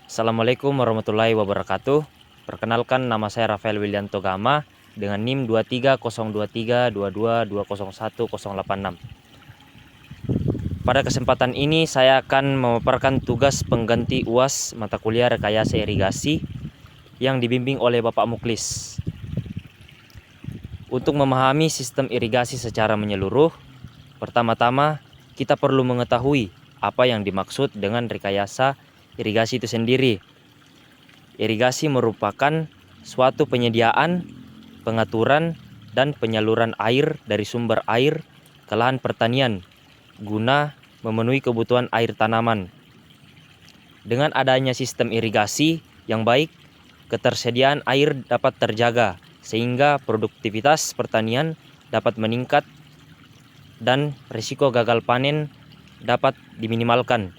Assalamualaikum warahmatullahi wabarakatuh. Perkenalkan, nama saya Rafael Willianto Gama dengan NIM 2302322201086. Pada kesempatan ini saya akan memaparkan tugas pengganti UAS mata kuliah rekayasa irigasi yang dibimbing oleh Bapak Muklis. Untuk memahami sistem irigasi secara menyeluruh, pertama-tama kita perlu mengetahui apa yang dimaksud dengan rekayasa irigasi itu sendiri. Irigasi merupakan suatu penyediaan, pengaturan, dan penyaluran air dari sumber air ke lahan pertanian guna memenuhi kebutuhan air tanaman. Dengan adanya sistem irigasi yang baik, ketersediaan air dapat terjaga sehingga produktivitas pertanian dapat meningkat dan risiko gagal panen dapat diminimalkan.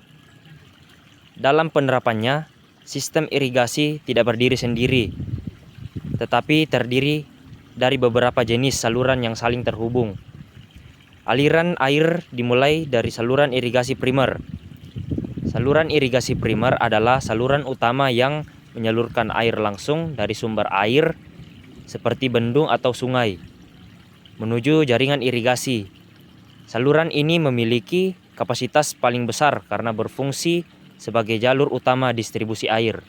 Dalam penerapannya, sistem irigasi tidak berdiri sendiri, tetapi terdiri dari beberapa jenis saluran yang saling terhubung. Aliran air dimulai dari saluran irigasi primer. Saluran irigasi primer adalah saluran utama yang menyalurkan air langsung dari sumber air seperti bendung atau sungai menuju jaringan irigasi. Saluran ini memiliki kapasitas paling besar karena berfungsi sebagai jalur utama distribusi air.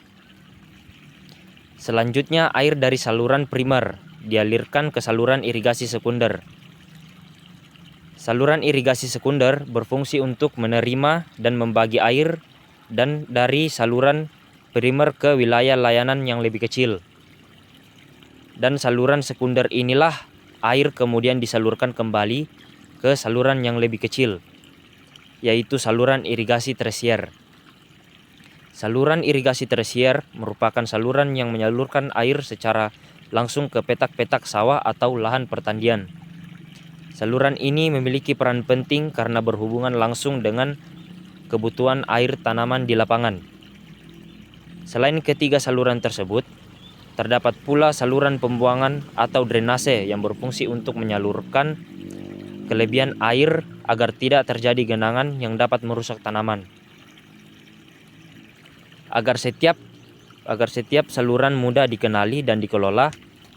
Selanjutnya, air dari saluran primer dialirkan ke saluran irigasi sekunder. Saluran irigasi sekunder berfungsi untuk menerima dan membagi air dan dari saluran primer ke wilayah layanan yang lebih kecil. Dan saluran sekunder inilah air kemudian disalurkan kembali ke saluran yang lebih kecil, yaitu saluran irigasi tersier. Saluran irigasi tersier merupakan saluran yang menyalurkan air secara langsung ke petak-petak sawah atau lahan pertanian. Saluran ini memiliki peran penting karena berhubungan langsung dengan kebutuhan air tanaman di lapangan. Selain ketiga saluran tersebut, terdapat pula saluran pembuangan atau drainase yang berfungsi untuk menyalurkan kelebihan air agar tidak terjadi genangan yang dapat merusak tanaman. Agar setiap saluran mudah dikenali dan dikelola,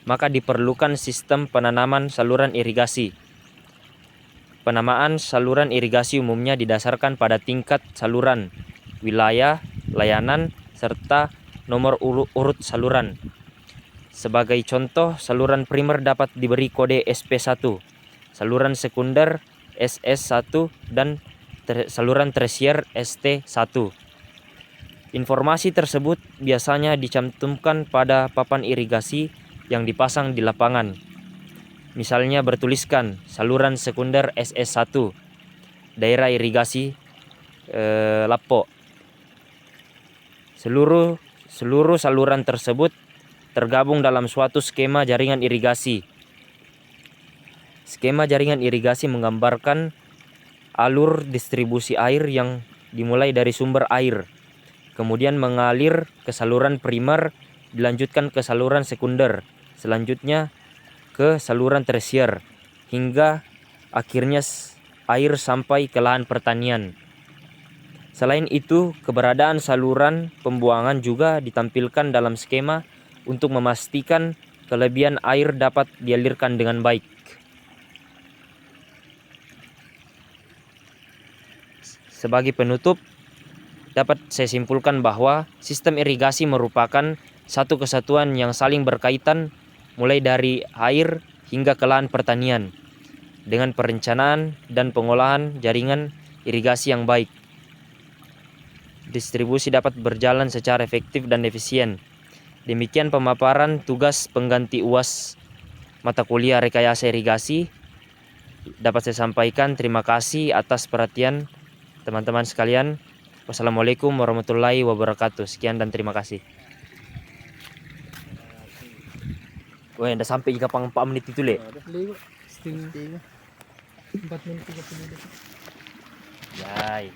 maka diperlukan sistem penanaman saluran irigasi. Penamaan saluran irigasi umumnya didasarkan pada tingkat saluran, wilayah, layanan, serta nomor urut saluran. Sebagai contoh, saluran primer dapat diberi kode SP1, saluran sekunder SS1, dan saluran tersier ST1. Informasi tersebut biasanya dicantumkan pada papan irigasi yang dipasang di lapangan. Misalnya bertuliskan saluran sekunder SS1, daerah irigasi Lapo. Seluruh saluran tersebut tergabung dalam suatu skema jaringan irigasi. Skema jaringan irigasi menggambarkan alur distribusi air yang dimulai dari sumber air, kemudian mengalir ke saluran primer, dilanjutkan ke saluran sekunder, selanjutnya ke saluran tersier, hingga akhirnya air sampai ke lahan pertanian. Selain itu, keberadaan saluran pembuangan juga ditampilkan dalam skema untuk memastikan kelebihan air dapat dialirkan dengan baik. Sebagai penutup, dapat saya simpulkan bahwa sistem irigasi merupakan satu kesatuan yang saling berkaitan mulai dari air hingga ke lahan pertanian. Dengan perencanaan dan pengolahan jaringan irigasi yang baik, distribusi dapat berjalan secara efektif dan efisien. Demikian pemaparan tugas pengganti UAS mata kuliah rekayasa irigasi dapat saya sampaikan. Terima kasih atas perhatian teman-teman sekalian. Wassalamualaikum warahmatullahi wabarakatuh. Sekian dan terima kasih. Wah, udah sampai 4 menit itu, Le. Setengah 4 menit 30 detik. Yai.